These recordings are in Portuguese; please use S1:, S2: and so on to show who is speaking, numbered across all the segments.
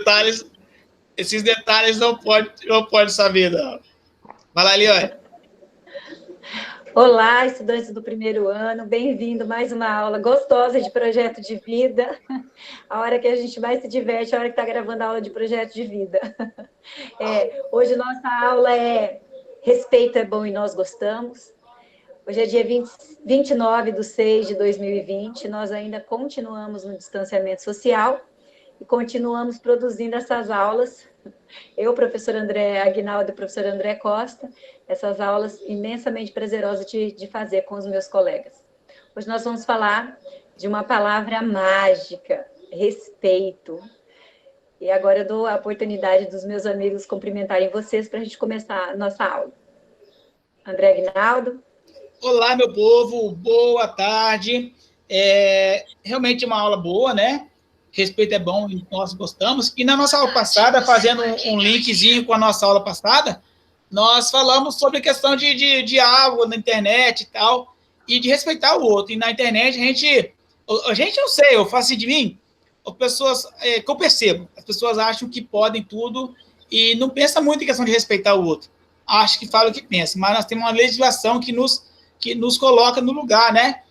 S1: detalhes, esses detalhes não pode saber, não. Vai lá, Eliane.
S2: Olá, estudantes do primeiro ano, bem-vindo a mais uma aula gostosa de projeto de vida. A hora que a gente mais se diverte, a hora que está gravando a aula de projeto de vida. Hoje nossa aula é Respeito é bom e nós gostamos. Hoje é dia 29/6/2020, nós ainda continuamos no distanciamento social e continuamos produzindo essas aulas. Eu, professor André Aguinaldo e professor André Costa, essas aulas imensamente prazerosas de fazer com os meus colegas. Hoje nós vamos falar de uma palavra mágica, respeito. E agora eu dou a oportunidade dos meus amigos cumprimentarem vocês para a gente começar a nossa aula. André Aguinaldo.
S1: Olá, meu povo, boa tarde. Realmente uma aula boa, né? Respeito é bom e nós gostamos. E na nossa aula passada, fazendo um linkzinho com a nossa aula passada, nós falamos sobre a questão de diálogo na internet e tal, e de respeitar o outro. E na internet, a gente não sei, eu faço assim de mim, as pessoas, que eu percebo, as pessoas acham que podem tudo e não pensam muito em questão de respeitar o outro. Acho que falam o que pensam, mas nós temos uma legislação que nos coloca no lugar, né?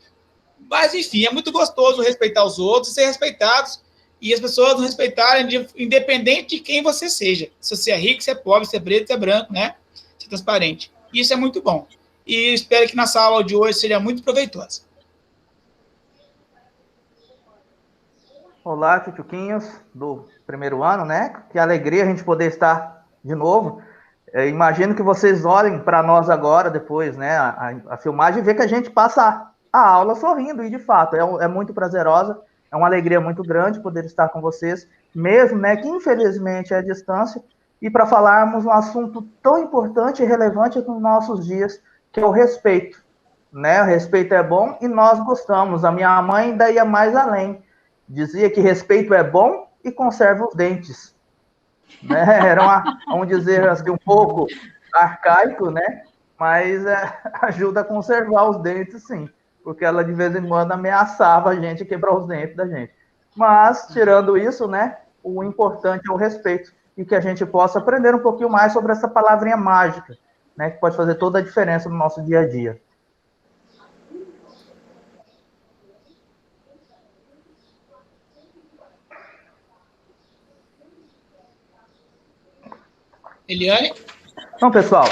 S1: Mas, enfim, é muito gostoso respeitar os outros, ser respeitados, e as pessoas não respeitarem, independente de quem você seja. Se você é rico, se é pobre, se é preto, se é branco, né? Se é transparente. Isso é muito bom. E espero que nossa aula de hoje seja muito proveitosa.
S3: Olá, tchutchuquinhos do primeiro ano, né? Que alegria a gente poder estar de novo. Imagino que vocês olhem para nós agora, depois, né? A filmagem, e ver que a gente passa a aula sorrindo, e de fato, é muito prazerosa, é uma alegria muito grande poder estar com vocês, mesmo, né? Que infelizmente é à distância, e para falarmos um assunto tão importante e relevante nos nossos dias, que é o respeito, né? O respeito é bom e nós gostamos. A minha mãe ainda ia mais além. Dizia que respeito é bom e conserva os dentes. Né? Vamos dizer assim, um pouco arcaico, né? Mas ajuda a conservar os dentes, sim. Porque ela, de vez em quando, ameaçava a gente quebrar os dentes da gente. Mas, tirando isso, né? O importante é o respeito. E que a gente possa aprender um pouquinho mais sobre essa palavrinha mágica, né? Que pode fazer toda a diferença no nosso dia a dia.
S1: Eliane?
S3: Então, pessoal.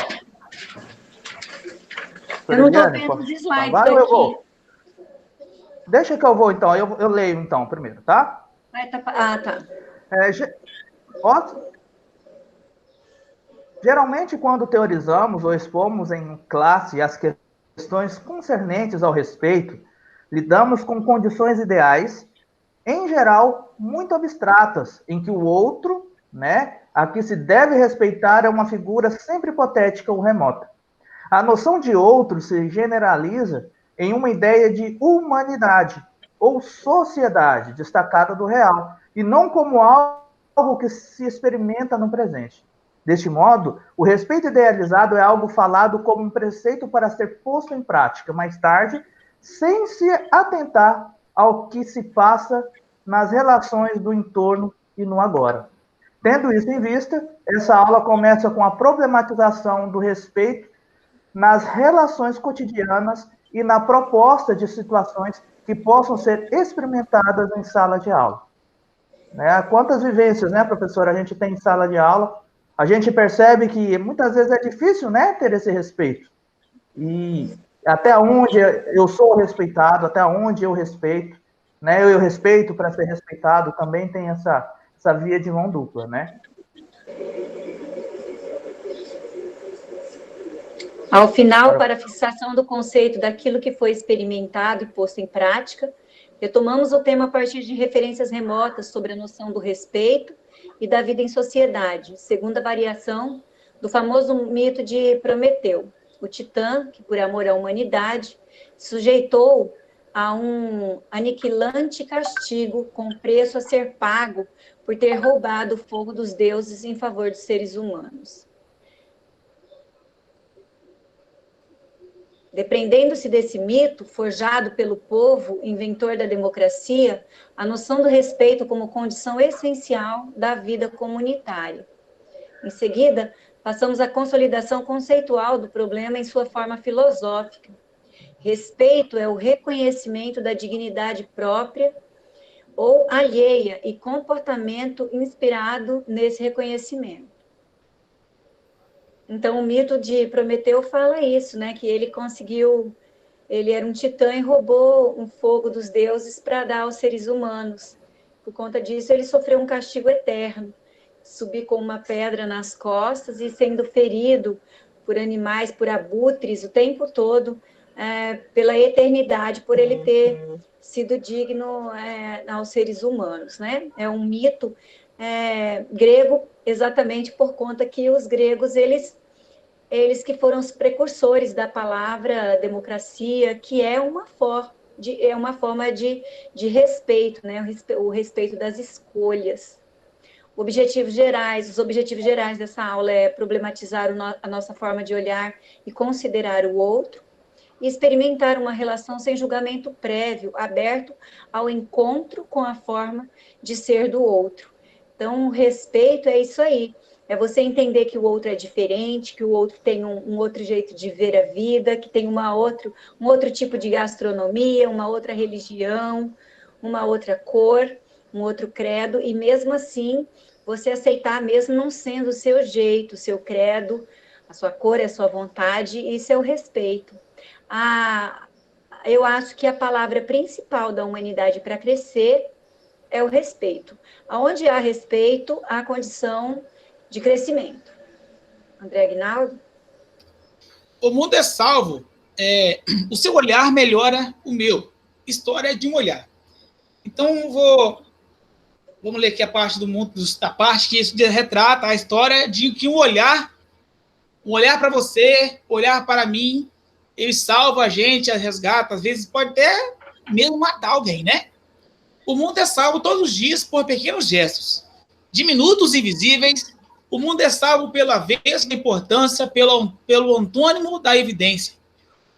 S2: Eu não estou vendo os slides daqui.
S3: Eu vou. Deixa que eu vou, então. Eu leio, então, primeiro, tá?
S2: Tá.
S3: Geralmente, quando teorizamos ou expomos em classe as questões concernentes ao respeito, lidamos com condições ideais, em geral, muito abstratas, em que o outro, né, a que se deve respeitar é uma figura sempre hipotética ou remota. A noção de outro se generaliza em uma ideia de humanidade ou sociedade destacada do real, e não como algo que se experimenta no presente. Deste modo, o respeito idealizado é algo falado como um preceito para ser posto em prática mais tarde, sem se atentar ao que se passa nas relações do entorno e no agora. Tendo isso em vista, essa aula começa com a problematização do respeito nas relações cotidianas e na proposta de situações que possam ser experimentadas em sala de aula. Né? Quantas vivências, né, professora, a gente tem em sala de aula? A gente percebe que muitas vezes é difícil, né, ter esse respeito. E até onde eu sou respeitado, até onde eu respeito, né? Eu respeito para ser respeitado, também tem essa via de mão dupla, né?
S2: Ao final, para a fixação do conceito daquilo que foi experimentado e posto em prática, retomamos o tema a partir de referências remotas sobre a noção do respeito e da vida em sociedade, segundo a variação do famoso mito de Prometeu, o titã que, por amor à humanidade, sujeitou a um aniquilante castigo com preço a ser pago por ter roubado o fogo dos deuses em favor dos seres humanos. Depreendendo-se desse mito, forjado pelo povo, inventor da democracia, a noção do respeito como condição essencial da vida comunitária. Em seguida, passamos à consolidação conceitual do problema em sua forma filosófica. Respeito é o reconhecimento da dignidade própria ou alheia e comportamento inspirado nesse reconhecimento. Então, o mito de Prometeu fala isso, né? Que ele era um titã e roubou um fogo dos deuses para dar aos seres humanos. Por conta disso, ele sofreu um castigo eterno. Subir com uma pedra nas costas e sendo ferido por animais, por abutres, o tempo todo, pela eternidade, por ele ter sido digno aos seres humanos, né? É um mito grego, exatamente por conta que os gregos, eles que foram os precursores da palavra democracia, que é uma forma de respeito, né? O respeito das escolhas. Os objetivos gerais dessa aula é problematizar a nossa forma de olhar e considerar o outro, e experimentar uma relação sem julgamento prévio, aberto ao encontro com a forma de ser do outro. Então, o respeito é isso aí, é você entender que o outro é diferente, que o outro tem um outro jeito de ver a vida, que tem um outro tipo de gastronomia, uma outra religião, uma outra cor, um outro credo, e mesmo assim, você aceitar mesmo não sendo o seu jeito, o seu credo, a sua cor, a sua vontade, isso é o respeito. Eu acho que a palavra principal da humanidade para crescer é o respeito. Onde há respeito, há condição de crescimento. André Aguinaldo?
S1: O mundo é salvo. O seu olhar melhora o meu. História de um olhar. Então, vamos ler aqui a parte do mundo, da parte que isso retrata a história de que um olhar para você, olhar para mim, ele salva a gente, resgata, às vezes pode até mesmo matar alguém, né? O mundo é salvo todos os dias por pequenos gestos, diminutos e invisíveis. O mundo é salvo pela vez da importância, pelo antônimo da evidência.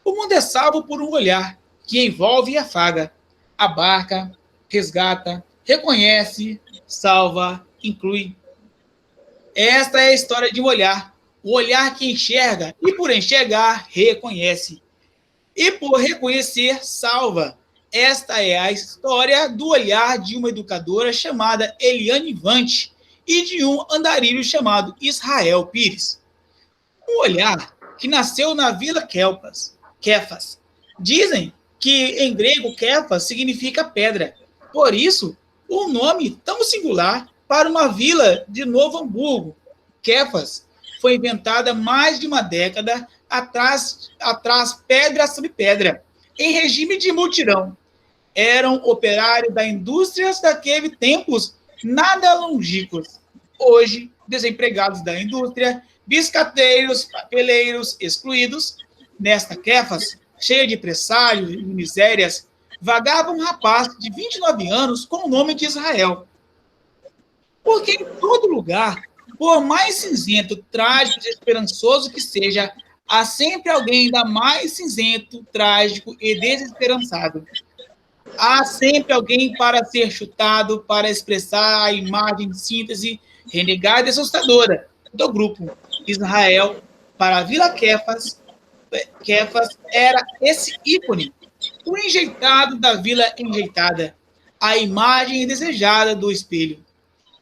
S1: O mundo é salvo por um olhar que envolve e afaga, abarca, resgata, reconhece, salva, inclui. Esta é a história de um olhar. O olhar que enxerga e, por enxergar, reconhece. E, por reconhecer, salva. Esta é a história do olhar de uma educadora chamada Eliane Vante e de um andarilho chamado Israel Pires. Um olhar que nasceu na Vila Kéfas. Dizem que, em grego, Kéfas significa pedra. Por isso, um nome tão singular para uma vila de Novo Hamburgo. Kéfas foi inventada mais de uma década atrás, pedra sobre pedra, em regime de mutirão. Eram operários da indústria daqueles tempos nada longínquos. Hoje, desempregados da indústria, biscateiros, papeleiros, excluídos. Nesta Kéfas, cheia de presságios e misérias, vagava um rapaz de 29 anos com o nome de Israel. Porque em todo lugar, por mais cinzento, trágico e esperançoso que seja, há sempre alguém ainda mais cinzento, trágico e desesperançado. Há sempre alguém para ser chutado, para expressar a imagem de síntese renegada e assustadora do grupo. Israel, para a Vila Kéfas era esse ícone, o enjeitado da vila enjeitada, a imagem desejada do espelho.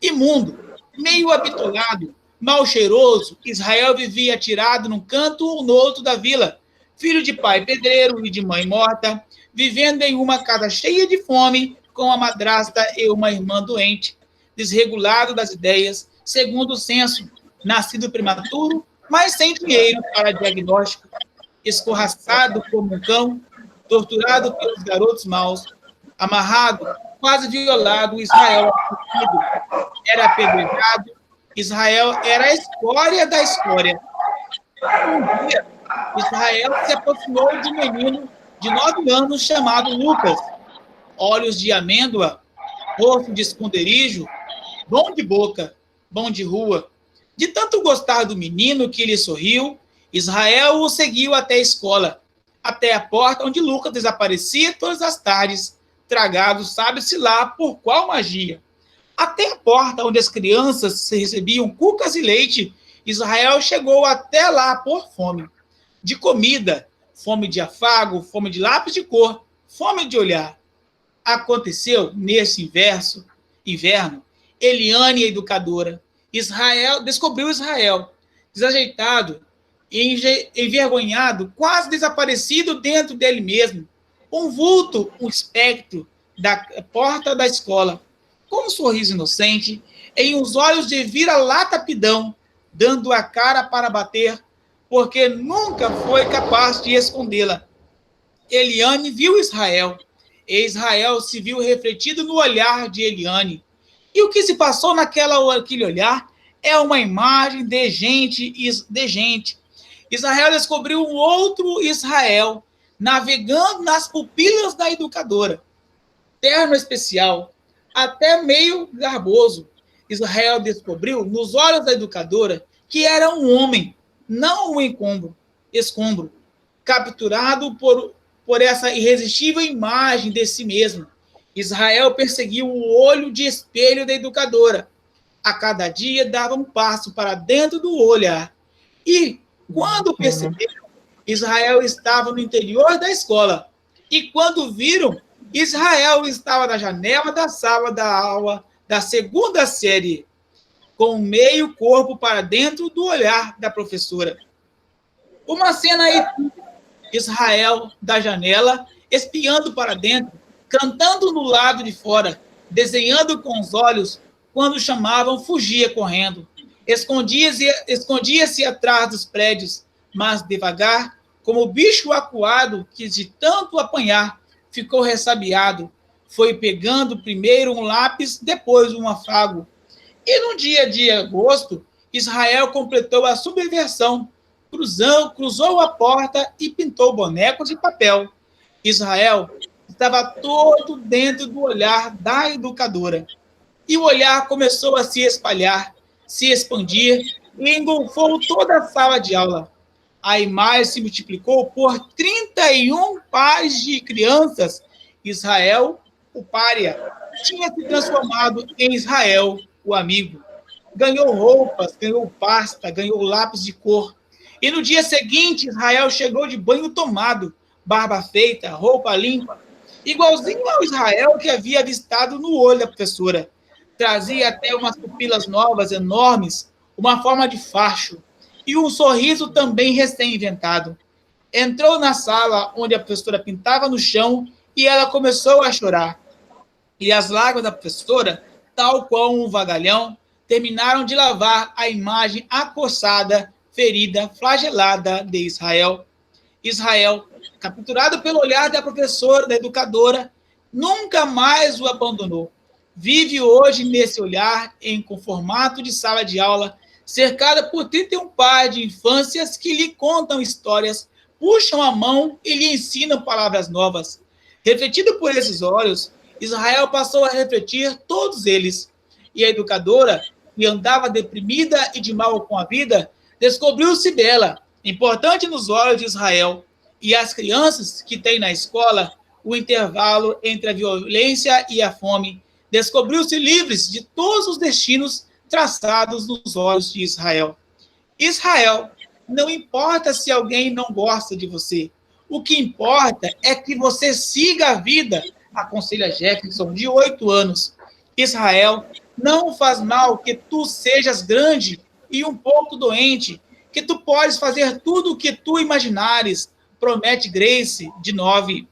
S1: Imundo, meio habitolado, mal cheiroso, Israel vivia atirado num canto ou no outro da vila, filho de pai pedreiro e de mãe morta, vivendo em uma casa cheia de fome, com uma madrasta e uma irmã doente, desregulado das ideias, segundo o censo, nascido prematuro, mas sem dinheiro para diagnóstico, escorraçado como um cão, torturado pelos garotos maus, amarrado, quase violado, Israel era apedrejado, Israel era a escória da escória. Um dia, Israel se aproximou de um menino de 9 anos chamado Lucas, olhos de amêndoa, rosto de esconderijo, bom de boca, bom de rua. De tanto gostar do menino que lhe sorriu, Israel o seguiu até a escola. até a porta onde Lucas desaparecia todas as tardes, tragado sabe-se lá por qual magia. Até a porta onde as crianças recebiam cucas e leite, Israel chegou até lá por fome. De comida, fome de afago, fome de lápis de cor, fome de olhar. Aconteceu nesse inverno, Eliane, a educadora, descobriu Israel, desajeitado, envergonhado, quase desaparecido dentro dele mesmo. Um vulto, um espectro da porta da escola, com um sorriso inocente, em uns olhos de vira-lata-pidão, dando a cara para bater, porque nunca foi capaz de escondê-la. Eliane viu Israel, e Israel se viu refletido no olhar de Eliane. E o que se passou naquele olhar é uma imagem de gente. Israel descobriu um outro Israel, navegando nas pupilas da educadora. Terno especial, até meio garboso. Israel descobriu nos olhos da educadora que era um homem, não um escombro, capturado por essa irresistível imagem de si mesmo. Israel perseguiu o olho de espelho da educadora. A cada dia dava um passo para dentro do olhar. E, quando perceberam, Israel estava no interior da escola. E quando viram, Israel estava na janela da sala da aula da segunda série, com meio corpo para dentro do olhar da professora. Uma cena aí, Israel da janela, espiando para dentro, cantando no lado de fora, desenhando com os olhos, quando chamavam, fugia correndo. Escondia-se atrás dos prédios, mas devagar, como o bicho acuado que de tanto apanhar ficou ressabiado, foi pegando primeiro um lápis, depois um afago. E no dia de agosto, Israel completou a subversão, cruzou a porta e pintou bonecos de papel. Israel estava todo dentro do olhar da educadora. E o olhar começou a se espalhar, se expandir e engolfou toda a sala de aula. A imagem se multiplicou por 31 pares de crianças. Israel, o pária, tinha se transformado em Israel, o amigo. Ganhou roupas, ganhou pasta, ganhou lápis de cor. E no dia seguinte, Israel chegou de banho tomado, barba feita, roupa limpa, igualzinho ao Israel que havia avistado no olho da professora. Trazia até umas pupilas novas, enormes, uma forma de facho, e um sorriso também recém-inventado. Entrou na sala onde a professora pintava no chão e ela começou a chorar. E as lágrimas da professora, tal qual um vagalhão, terminaram de lavar a imagem acossada, ferida, flagelada de Israel. Israel, capturado pelo olhar da professora, da educadora, nunca mais o abandonou. Vive hoje nesse olhar, com formato de sala de aula, cercada por 31 pares de infâncias que lhe contam histórias, puxam a mão e lhe ensinam palavras novas. Refletido por esses olhos, Israel passou a refletir todos eles. E a educadora, que andava deprimida e de mal com a vida, descobriu-se bela, importante nos olhos de Israel. E as crianças que têm na escola o intervalo entre a violência e a fome, descobriu-se livres de todos os destinos traçados nos olhos de Israel. Israel, não importa se alguém não gosta de você, o que importa é que você siga a vida, aconselha Jefferson, de 8 anos. Israel, não faz mal que tu sejas grande e um pouco doente, que tu podes fazer tudo o que tu imaginares, promete Grace, de 9.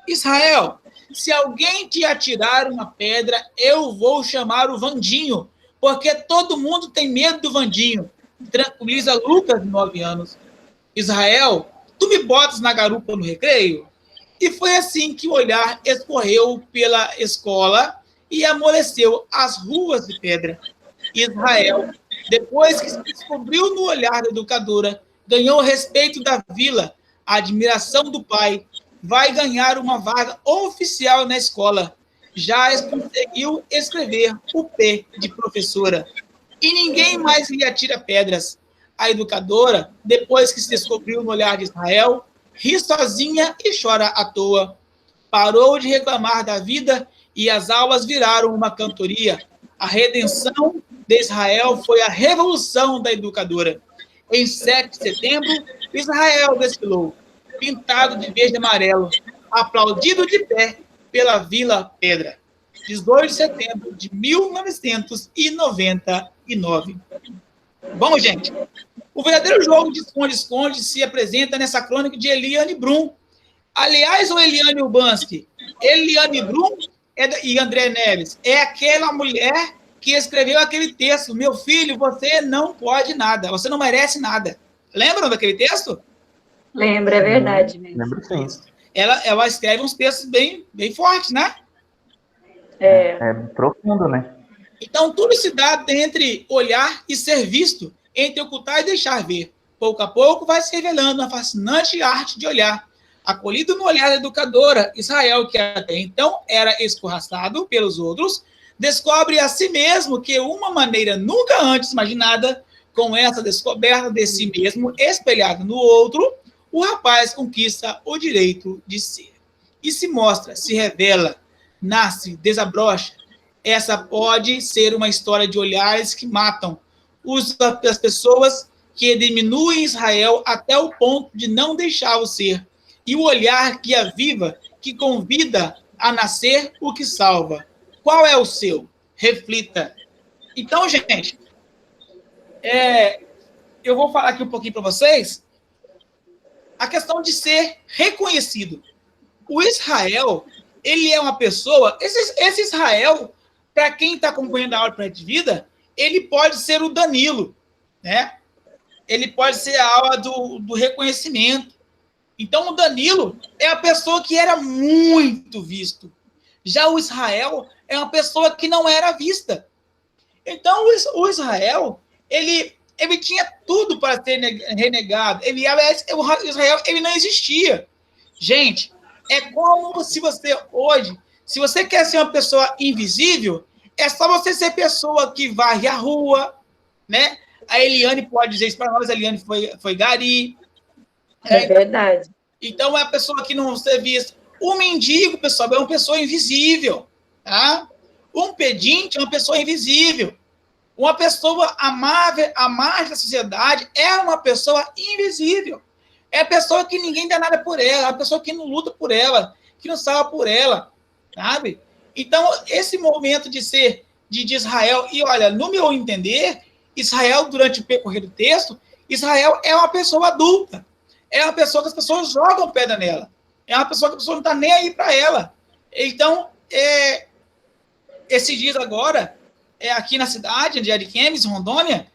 S1: Israel, se alguém te atirar uma pedra, eu vou chamar o Vandinho, porque todo mundo tem medo do Vandinho, tranquiliza Lucas, de 9 anos. Israel, tu me botas na garupa no recreio? E foi assim que o olhar escorreu pela escola e amoleceu as ruas de pedra. Israel, depois que se descobriu no olhar da educadora, ganhou o respeito da vila, a admiração do pai, vai ganhar uma vaga oficial na escola. Já conseguiu escrever o P de professora. E ninguém mais lhe atira pedras. A educadora, depois que se descobriu no olhar de Israel, ri sozinha e chora à toa. Parou de reclamar da vida e as aulas viraram uma cantoria. A redenção de Israel foi a revolução da educadora. Em 7 de setembro, Israel desfilou, pintado de verde e amarelo, aplaudido de pé pela Vila Pedra. 18 de setembro de 1999. Bom, gente, o verdadeiro jogo de esconde-esconde se apresenta nessa crônica de Eliane Brum. Aliás, o Eliane Urbanski, Eliane Brum e André Neves, é aquela mulher que escreveu aquele texto, meu filho, você não pode nada, você não merece nada. Lembram daquele texto?
S2: Lembra, é verdade mesmo.
S3: Lembro sim.
S1: Ela escreve uns textos bem fortes, né?
S3: É profundo, né?
S1: Então, tudo se dá entre olhar e ser visto, entre ocultar e deixar ver. Pouco a pouco vai se revelando a fascinante arte de olhar. Acolhido no olhar da educadora, Israel, que até então era escorraçado pelos outros, descobre a si mesmo que uma maneira nunca antes imaginada, com essa descoberta de si mesmo espelhado no outro, o rapaz conquista o direito de ser. E se mostra, se revela, nasce, desabrocha. Essa pode ser uma história de olhares que matam as pessoas que diminuem Israel até o ponto de não deixá-lo ser. E o olhar que aviva, que convida a nascer o que salva. Qual é o seu? Reflita. Então, gente, eu vou falar aqui um pouquinho para vocês a questão de ser reconhecido. O Israel, ele é uma pessoa... Esse Israel, para quem está acompanhando a aula de projeto de vida, ele pode ser o Danilo, né? Ele pode ser a aula do reconhecimento. Então, o Danilo é a pessoa que era muito visto. Já o Israel é uma pessoa que não era vista. Então, o Israel, ele tinha tudo para ser renegado. O Israel, ele não existia. Gente, é como se você hoje, se você quer ser uma pessoa invisível, é só você ser pessoa que varre a rua, né? A Eliane pode dizer isso para nós, a Eliane foi gari.
S2: É verdade.
S1: Então, é a pessoa que não ser vista. O mendigo, pessoal, é uma pessoa invisível. Tá? Um pedinte é uma pessoa invisível. Uma pessoa amável, à margem da sociedade, é uma pessoa invisível. É a pessoa que ninguém dá nada por ela, é a pessoa que não luta por ela, que não salva por ela, sabe? Então, esse momento de Israel, e olha, no meu entender, Israel, durante o percorrer do texto, Israel é uma pessoa adulta. É uma pessoa que as pessoas jogam pedra nela. É uma pessoa que a pessoa não está nem aí para ela. Então, esses dias agora, aqui na cidade de Ariquemes, Rondônia,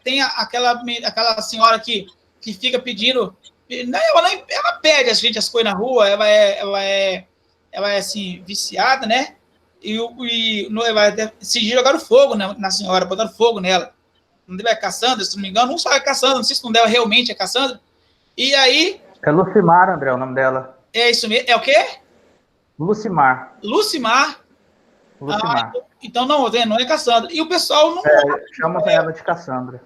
S1: tem aquela senhora que fica pedindo... Ela pede a gente as coisas na rua, ela é assim, viciada, né? Esses dias jogaram fogo na senhora, botaram fogo nela. Não deve é Cassandra, se não me engano, não sabe a Cassandra, não sei se não dela realmente é Cassandra. E aí...
S3: É Lucimar, André, o nome dela.
S1: É isso mesmo. É o quê?
S3: Lucimar.
S1: Lucimar. Então não é Cassandra. E o pessoal não...
S3: chama ela de Cassandra.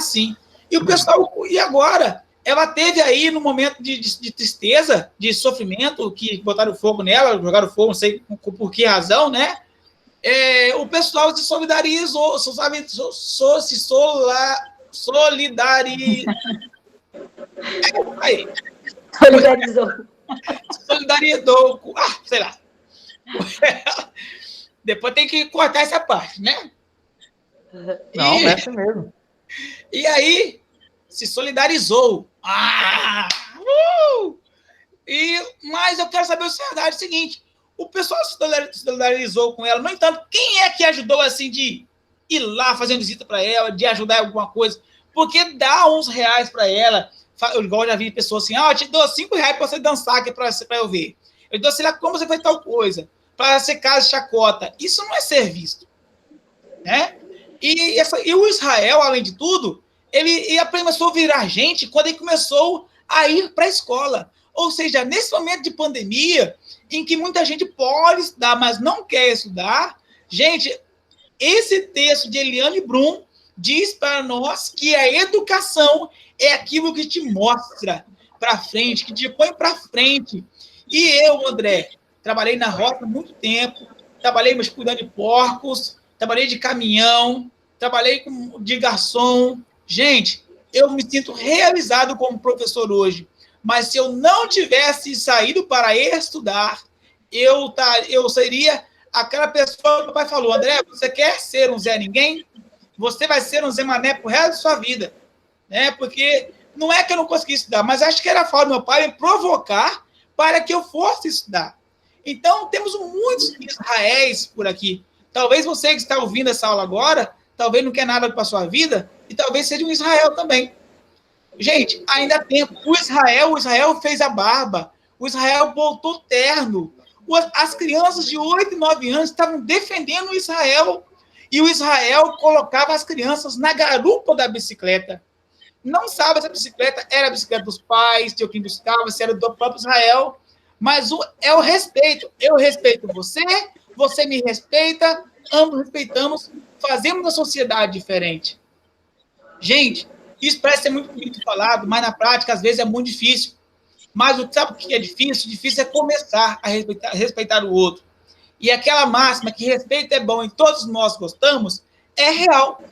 S1: Sim. E o pessoal... E agora? Ela teve aí, no momento de tristeza, de sofrimento, que botaram fogo nela, jogaram fogo, não sei por que razão, né? O pessoal se solidarizou, Solidarizou. Sei lá. Depois tem que cortar essa parte, né?
S3: Não, é assim mesmo.
S1: E aí, se solidarizou. Mas eu quero saber o seguinte, o pessoal se solidarizou com ela, no entanto, quem é que ajudou, assim, de ir lá fazendo visita para ela, de ajudar em alguma coisa? Porque dá uns reais para ela, igual eu já vi pessoas assim, eu te dou R$5 para você dançar aqui para eu ver. Eu dou, sei lá, como você faz tal coisa, para ser casa chacota. Isso não é ser visto, né? E o Israel, além de tudo, ele começou a virar gente quando ele começou a ir para a escola. Ou seja, nesse momento de pandemia, em que muita gente pode estudar, mas não quer estudar, gente, esse texto de Eliane Brum diz para nós que a educação é aquilo que te mostra para frente, que te põe para frente. E eu, André, trabalhei na roça há muito tempo, trabalhei cuidando de porcos, trabalhei de caminhão, trabalhei de garçom. Gente, eu me sinto realizado como professor hoje, mas se eu não tivesse saído para estudar, eu seria aquela pessoa que o pai falou, André, você quer ser um Zé Ninguém? Você vai ser um Zé Mané pro resto da sua vida, né? Porque não é que eu não consegui estudar, mas acho que era a falta do meu pai me provocar para que eu fosse estudar. Então, temos muitos Israéis por aqui. Talvez você que está ouvindo essa aula agora, talvez não quer nada para a sua vida, e talvez seja um Israel também. Gente, ainda há tempo. O Israel fez a barba. O Israel voltou terno. As crianças de 8 e 9 anos estavam defendendo o Israel. E o Israel colocava as crianças na garupa da bicicleta. Não sabe se a bicicleta era a bicicleta dos pais, de quem buscava, se era do próprio Israel. Mas é o respeito. Eu respeito você, você me respeita, ambos respeitamos, fazemos uma sociedade diferente. Gente, isso parece ser muito bonito falado, mas na prática, às vezes, é muito difícil. Mas sabe o que é difícil? Difícil é começar a respeitar o outro. E aquela máxima que respeito é bom e todos nós gostamos, é real.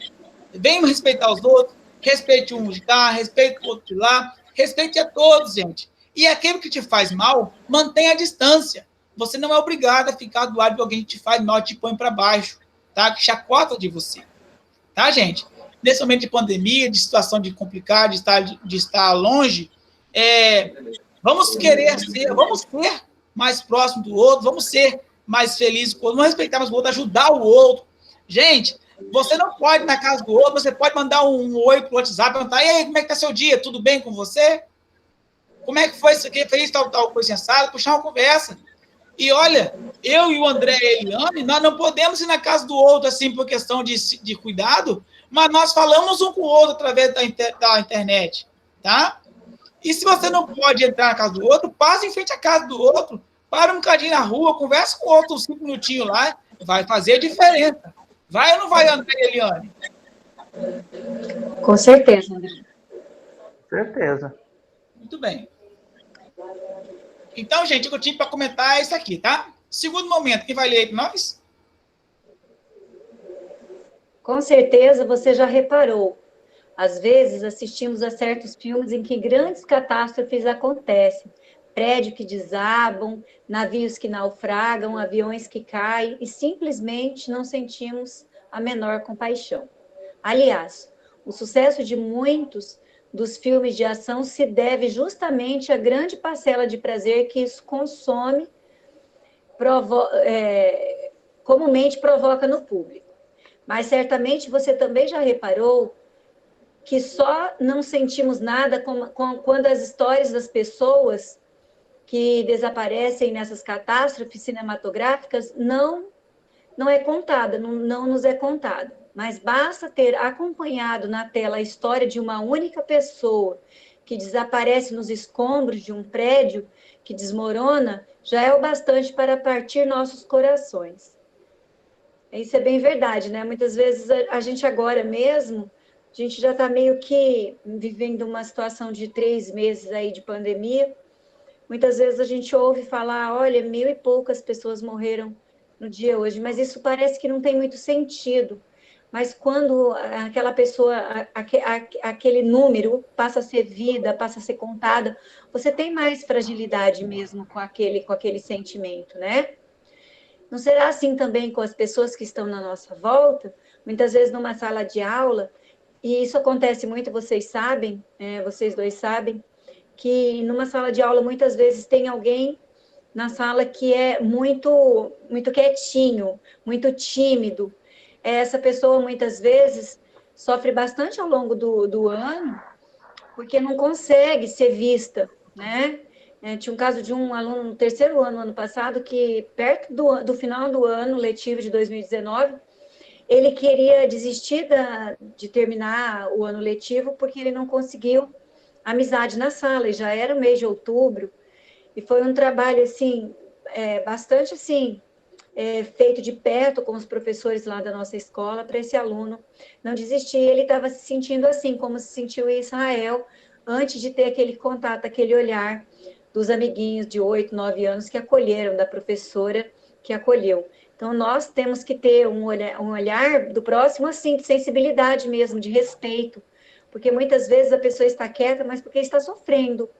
S1: Venham respeitar os outros, respeite um de cá, respeite o outro de lá, respeite a todos, gente. E aquele que te faz mal, mantenha a distância. Você não é obrigado a ficar do lado de alguém que te faz mal, te põe para baixo, tá? Que chacota de você. Tá, gente? Nesse momento de pandemia, de situação de complicada, de estar longe, vamos ser mais próximo do outro, vamos ser mais felizes com o outro, vamos respeitar mais o outro, ajudar o outro. Gente, você não pode ir na casa do outro, você pode mandar um oi pro WhatsApp, perguntar, e aí, como é que tá seu dia? Tudo bem com você? Como é que foi isso aqui? Fez tal coisa sensata? Puxar uma conversa. E olha, eu e o André e a Eliane, nós não podemos ir na casa do outro assim por questão de cuidado, mas nós falamos um com o outro através da internet, tá? E se você não pode entrar na casa do outro, passe em frente à casa do outro, para um bocadinho na rua, conversa com o outro 5 minutinhos lá, vai fazer diferença. Vai ou não vai, André e Eliane?
S2: Com certeza, André.
S3: Certeza.
S1: Muito bem. Então, gente, o que eu tinha para comentar é isso aqui, tá? Segundo momento, quem vai ler aí para nós?
S2: Com certeza você já reparou. Às vezes assistimos a certos filmes em que grandes catástrofes acontecem. Prédios que desabam, navios que naufragam, aviões que caem e simplesmente não sentimos a menor compaixão. Aliás, o sucesso de muitos dos filmes de ação se deve justamente à grande parcela de prazer que isso consome, comumente provoca no público. Mas certamente você também já reparou que só não sentimos nada quando as histórias das pessoas que desaparecem nessas catástrofes cinematográficas não é contada, não nos é contada. Mas basta ter acompanhado na tela a história de uma única pessoa que desaparece nos escombros de um prédio que desmorona, já é o bastante para partir nossos corações. Isso é bem verdade, né? Muitas vezes a gente agora mesmo, a gente já está meio que vivendo uma situação de 3 meses aí de pandemia. Muitas vezes a gente ouve falar, olha, 1.000 e poucas pessoas morreram no dia hoje, mas isso parece que não tem muito sentido. Mas quando aquela pessoa, aquele número passa a ser vida, passa a ser contada, você tem mais fragilidade mesmo com aquele sentimento, né? Não será assim também com as pessoas que estão na nossa volta? Muitas vezes numa sala de aula, e isso acontece muito, vocês sabem, vocês dois sabem, que numa sala de aula muitas vezes tem alguém na sala que é muito, muito quietinho, muito tímido. Essa pessoa muitas vezes sofre bastante ao longo do ano, porque não consegue ser vista, né? Tinha um caso de um aluno no 3º ano, ano passado, que perto do final do ano letivo de 2019, ele queria desistir de terminar o ano letivo porque ele não conseguiu amizade na sala, e já era o mês de outubro, e foi um trabalho, assim, bastante, assim, feito de perto com os professores lá da nossa escola, para esse aluno não desistir. Ele estava se sentindo assim, como se sentiu em Israel, antes de ter aquele contato, aquele olhar dos amiguinhos de 8, 9 anos que acolheram, da professora que acolheu. Então, nós temos que ter um olhar do próximo, assim, de sensibilidade mesmo, de respeito, porque muitas vezes a pessoa está quieta, mas porque está sofrendo,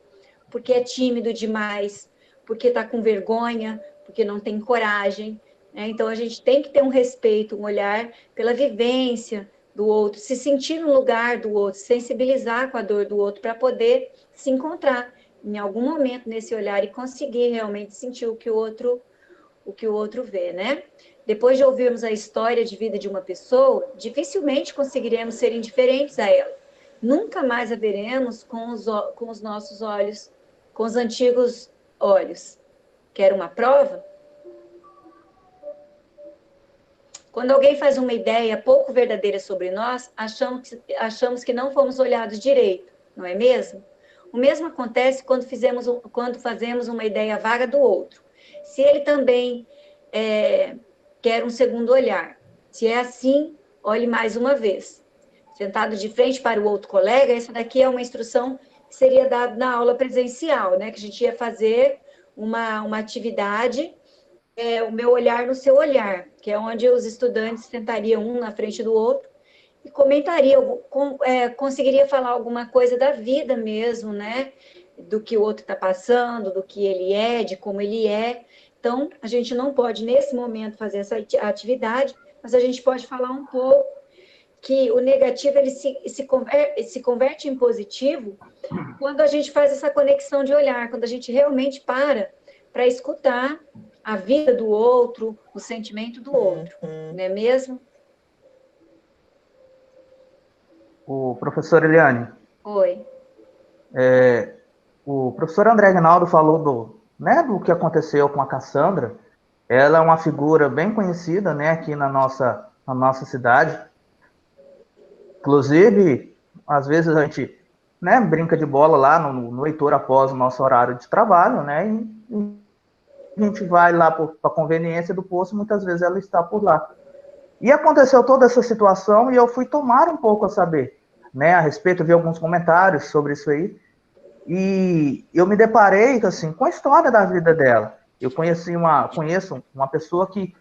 S2: porque é tímido demais, porque está com vergonha, porque não tem coragem, né? Então, a gente tem que ter um respeito, um olhar pela vivência do outro, se sentir no lugar do outro, sensibilizar com a dor do outro para poder se encontrar em algum momento nesse olhar e conseguir realmente sentir o que o outro vê, né? Depois de ouvirmos a história de vida de uma pessoa, dificilmente conseguiremos ser indiferentes a ela. Nunca mais a veremos com os nossos olhos, com os antigos olhos. Quer uma prova? Quando alguém faz uma ideia pouco verdadeira sobre nós, achamos que não fomos olhados direito, não é mesmo? O mesmo acontece quando fazemos uma ideia vaga do outro. Se ele também quer um segundo olhar. Se é assim, olhe mais uma vez. Sentado de frente para o outro colega, essa daqui é uma instrução que seria dada na aula presencial, né? Que a gente ia fazer uma atividade, o meu olhar no seu olhar, que é onde os estudantes sentariam um na frente do outro e comentariam, conseguiria falar alguma coisa da vida mesmo, né? Do que o outro está passando, do que ele é, de como ele é. Então, a gente não pode, nesse momento, fazer essa atividade, mas a gente pode falar um pouco que o negativo ele se converte em positivo quando a gente faz essa conexão de olhar, quando a gente realmente para escutar a vida do outro, o sentimento do outro, não é mesmo?
S3: O professor Eliane.
S2: Oi.
S3: O professor André Aguinaldo falou do que aconteceu com a Cassandra. Ela é uma figura bem conhecida, né, aqui na nossa cidade. Inclusive, às vezes a gente, né, brinca de bola lá no Heitor após o nosso horário de trabalho, né, e a gente vai lá para a conveniência do posto, muitas vezes ela está por lá. E aconteceu toda essa situação e eu fui tomar um pouco a saber, né, a respeito, vi alguns comentários sobre isso aí, e eu me deparei, assim, com a história da vida dela. Eu conheço uma pessoa que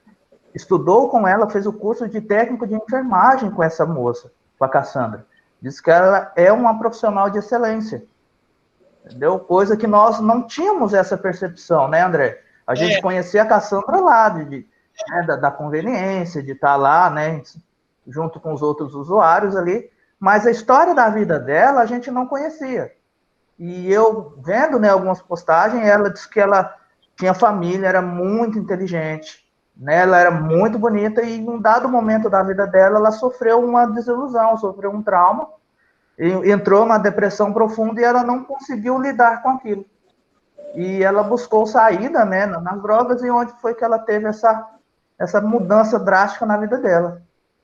S3: estudou com ela, fez o curso de técnico de enfermagem com essa moça, com a Cassandra. Diz que ela é uma profissional de excelência. Entendeu? Coisa que nós não tínhamos essa percepção, né, André? A gente conhecia a Cassandra lá, da conveniência, de estar lá, né, junto com os outros usuários ali, mas a história da vida dela a gente não conhecia. E eu, vendo, né, algumas postagens, ela disse que ela tinha família, era muito inteligente, né, ela era muito bonita e em um dado momento da vida dela, ela sofreu uma desilusão, sofreu um trauma, e entrou numa depressão profunda e ela não conseguiu lidar com aquilo. E ela buscou saída, né, nas drogas, e onde foi que ela teve essa mudança drástica na vida dela.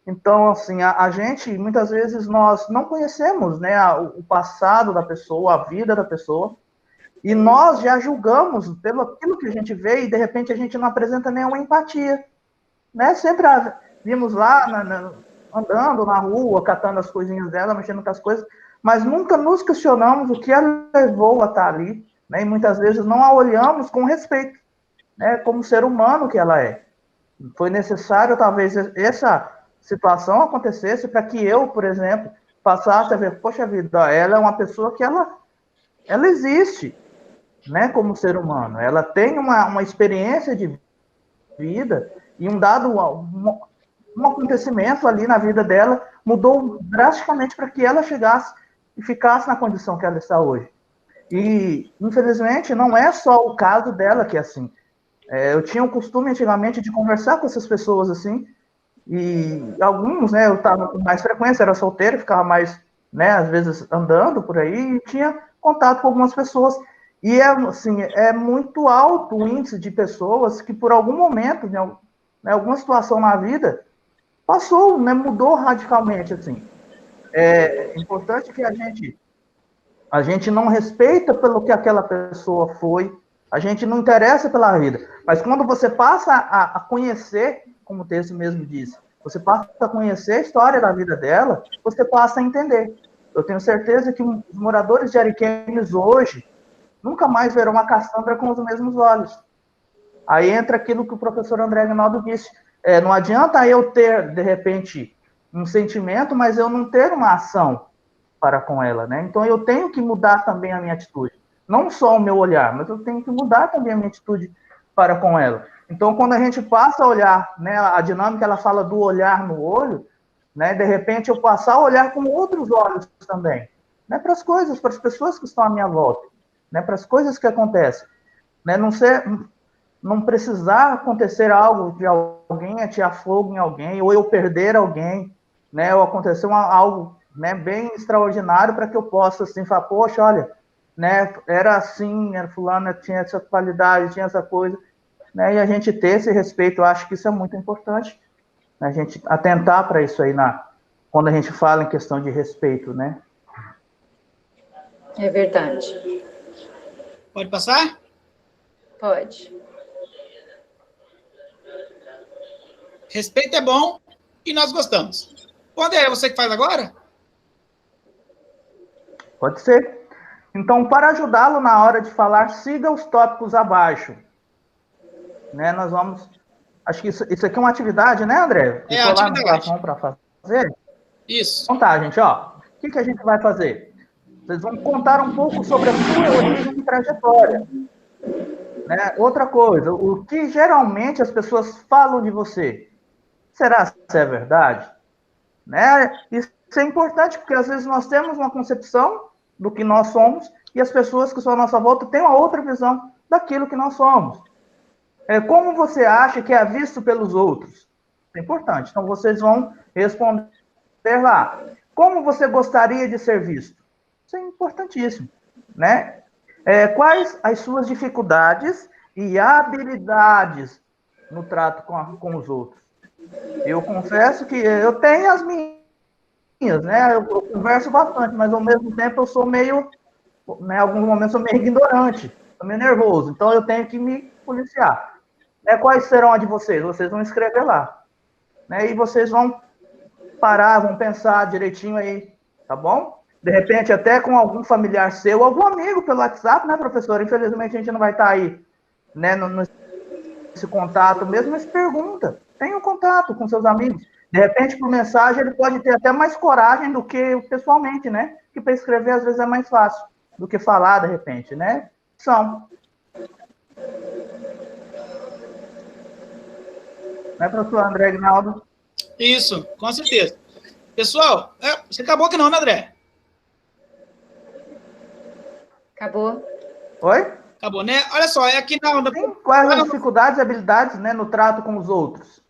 S3: Então, assim, a gente, muitas vezes, nós não conhecemos, né, o passado da pessoa, a vida da pessoa, e nós já julgamos pelo aquilo que a gente vê e, de repente, a gente não apresenta nenhuma empatia. Né? Sempre vimos lá, andando na rua, catando as coisinhas dela, mexendo com as coisas, mas nunca nos questionamos o que ela levou a estar ali, né? E muitas vezes não a olhamos com respeito, né, como ser humano que ela é. Foi necessário, talvez, essa situação acontecesse para que eu, por exemplo, passasse a ver, poxa vida, ela é uma pessoa que ela existe, né, como ser humano. Ela tem uma experiência de vida e um acontecimento ali na vida dela mudou drasticamente para que ela chegasse e ficasse na condição que ela está hoje. E, infelizmente, não é só o caso dela que é assim. Eu tinha o costume antigamente de conversar com essas pessoas assim, e alguns, né, eu estava com mais frequência, era solteiro, ficava mais, né, às vezes andando por aí, e tinha contato com algumas pessoas, e assim, é muito alto o índice de pessoas que por algum momento, né, alguma situação na vida, passou, né, mudou radicalmente, assim. É importante que a gente não respeita pelo que aquela pessoa foi, a gente não interessa pela vida, mas quando você passa a conhecer, como o texto mesmo diz, você passa a conhecer a história da vida dela, você passa a entender. Eu tenho certeza que os moradores de Ariquemes hoje nunca mais verão a Cassandra com os mesmos olhos. Aí entra aquilo que o professor André Aguinaldo disse. Não adianta eu ter, de repente, um sentimento, mas eu não ter uma ação para com ela, né? Então eu tenho que mudar também a minha atitude. Não só o meu olhar, mas eu tenho que mudar também a minha atitude para com ela. Então, quando a gente passa a olhar, né, a dinâmica, ela fala do olhar no olho, né, de repente eu passar a olhar com outros olhos também, né, para as coisas, para as pessoas que estão à minha volta, né, para as coisas que acontecem, né, não precisar acontecer algo de alguém atirar fogo em alguém, ou eu perder alguém, né, ou acontecer algo, né, bem extraordinário para que eu possa, assim, falar, poxa, olha, né, era assim, era fulano, tinha essa qualidade, tinha essa coisa, né, e a gente ter esse respeito, eu acho que isso é muito importante, né, a gente atentar para isso aí, quando a gente fala em questão de respeito, né.
S2: É verdade.
S1: Pode passar?
S2: Pode.
S1: Respeito é bom e nós gostamos. André, é você que faz agora?
S3: Pode ser. Então, para ajudá-lo na hora de falar, siga os tópicos abaixo. Né, nós vamos... Acho que isso aqui é uma atividade, né, André?
S1: É a atividade.
S3: Lá no plafond para fazer?
S1: Isso.
S3: Então tá, gente, ó. O que a gente vai fazer? Vocês vão contar um pouco sobre a sua origem e trajetória. Né? Outra coisa, o que geralmente as pessoas falam de você? Será que é verdade? Né? Isso é importante, porque às vezes nós temos uma concepção do que nós somos e as pessoas que estão à nossa volta têm uma outra visão daquilo que nós somos. Como você acha que é visto pelos outros? É importante. Então, vocês vão responder lá. Como você gostaria de ser visto? Isso é importantíssimo. Né? Quais as suas dificuldades e habilidades no trato com os outros? Eu confesso que eu tenho as minhas, né? Eu converso bastante, mas ao mesmo tempo eu sou meio, né, em alguns momentos eu sou meio ignorante, sou meio nervoso, então eu tenho que me policiar. Quais serão as de vocês? Vocês vão escrever lá. Né? E vocês vão parar, vão pensar direitinho aí, tá bom? De repente, até com algum familiar seu, algum amigo pelo WhatsApp, né, professor? Infelizmente, a gente não vai estar aí, né, nesse contato mesmo, mas pergunta. Tenha um contato com seus amigos. De repente, por mensagem, ele pode ter até mais coragem do que pessoalmente, né? Que para escrever, às vezes, é mais fácil do que falar, de repente, né? Né, professor André Aguinaldo?
S1: Isso, com certeza. Pessoal, você acabou que não, né, André?
S2: Acabou.
S3: Oi?
S1: Acabou, né? Olha só, aqui na...
S3: Sim, quais as dificuldades e habilidades, né, no trato com os outros?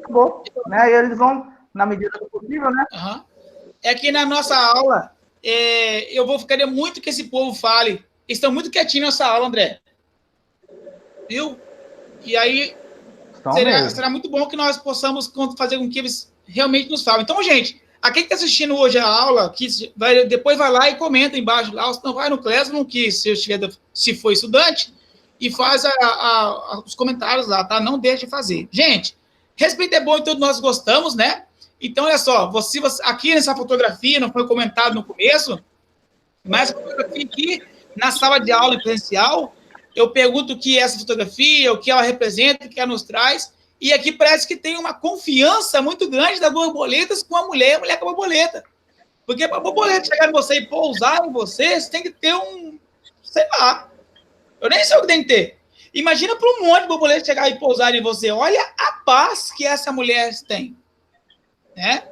S3: Acabou. Né? E eles vão, na medida do possível, né?
S1: Uhum. Aqui na nossa aula, eu vou ficar muito que esse povo fale. Eles estão muito quietinhos nessa aula, André. Viu? E aí, será muito bom que nós possamos fazer com que eles realmente nos falem. Então, gente, a quem está assistindo hoje a aula, depois vai lá e comenta embaixo lá, se não vai no Classroom, que se for estudante, e faz os comentários lá, tá? Não deixe de fazer. Gente, respeito é bom e todos nós gostamos, né? Então, olha só, você aqui nessa fotografia, não foi comentado no começo, mas a fotografia aqui, na sala de aula presencial, eu pergunto o que é essa fotografia, o que ela representa, o que ela nos traz, e aqui parece que tem uma confiança muito grande das borboletas com a mulher com a borboleta. Porque para a borboleta chegar em você e pousar em você, você tem que ter sei lá, eu nem sei o que tem que ter. Imagina para um monte de borboleta chegar e pousar em você, olha a paz que essa mulher tem. Né?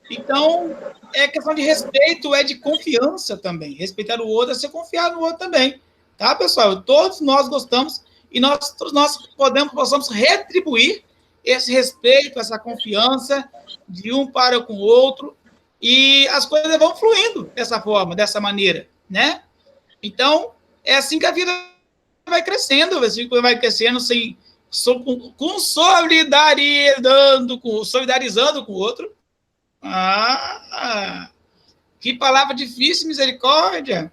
S1: Então, é questão de respeito, é de confiança também. Respeitar o outro é ser confiar no outro também. Tá, pessoal? Todos nós gostamos e todos nós possamos retribuir esse respeito, essa confiança de um para com o outro e as coisas vão fluindo dessa forma, dessa maneira, né? Então, é assim que a vida vai crescendo, sem, solidarizando com o outro. Que palavra difícil, misericórdia.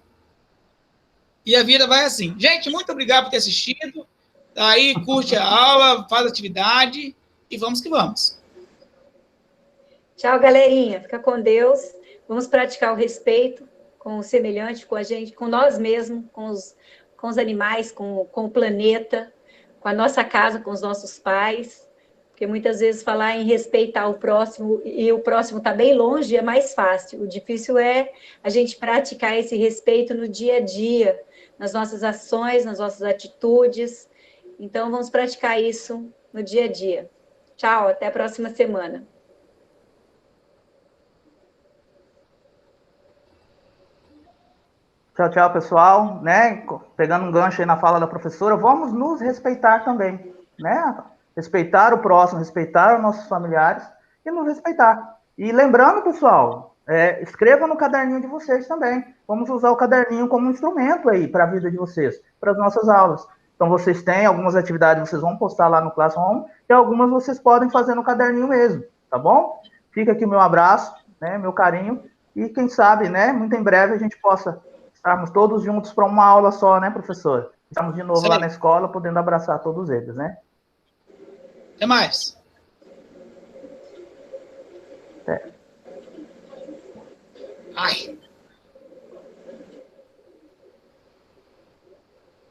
S1: E a vida vai assim. Gente, muito obrigado por ter assistido. Aí, curte a aula, faz a atividade e vamos que vamos.
S2: Tchau, galerinha. Fica com Deus. Vamos praticar o respeito com o semelhante, com a gente, com nós mesmos, com os animais, com o planeta, com a nossa casa, com os nossos pais, porque muitas vezes falar em respeitar o próximo e o próximo está bem longe é mais fácil. O difícil é a gente praticar esse respeito no dia a dia, nas nossas ações, nas nossas atitudes. Então, vamos praticar isso no dia a dia. Tchau, até a próxima semana.
S3: Tchau, tchau, pessoal, né? Pegando um gancho aí na fala da professora, vamos nos respeitar também, né? Respeitar o próximo, respeitar os nossos familiares e nos respeitar. E lembrando, pessoal, escreva no caderninho de vocês também. Vamos usar o caderninho como um instrumento aí para a vida de vocês, para as nossas aulas. Então, vocês têm algumas atividades, vocês vão postar lá no Classroom, e algumas vocês podem fazer no caderninho mesmo, tá bom? Fica aqui meu abraço, né? Meu carinho, e quem sabe, né? Muito em breve a gente possa estarmos todos juntos para uma aula só, né, professor? Estamos de novo lá na escola, podendo abraçar todos eles, né?
S1: Até mais.
S3: Até.
S1: Ai.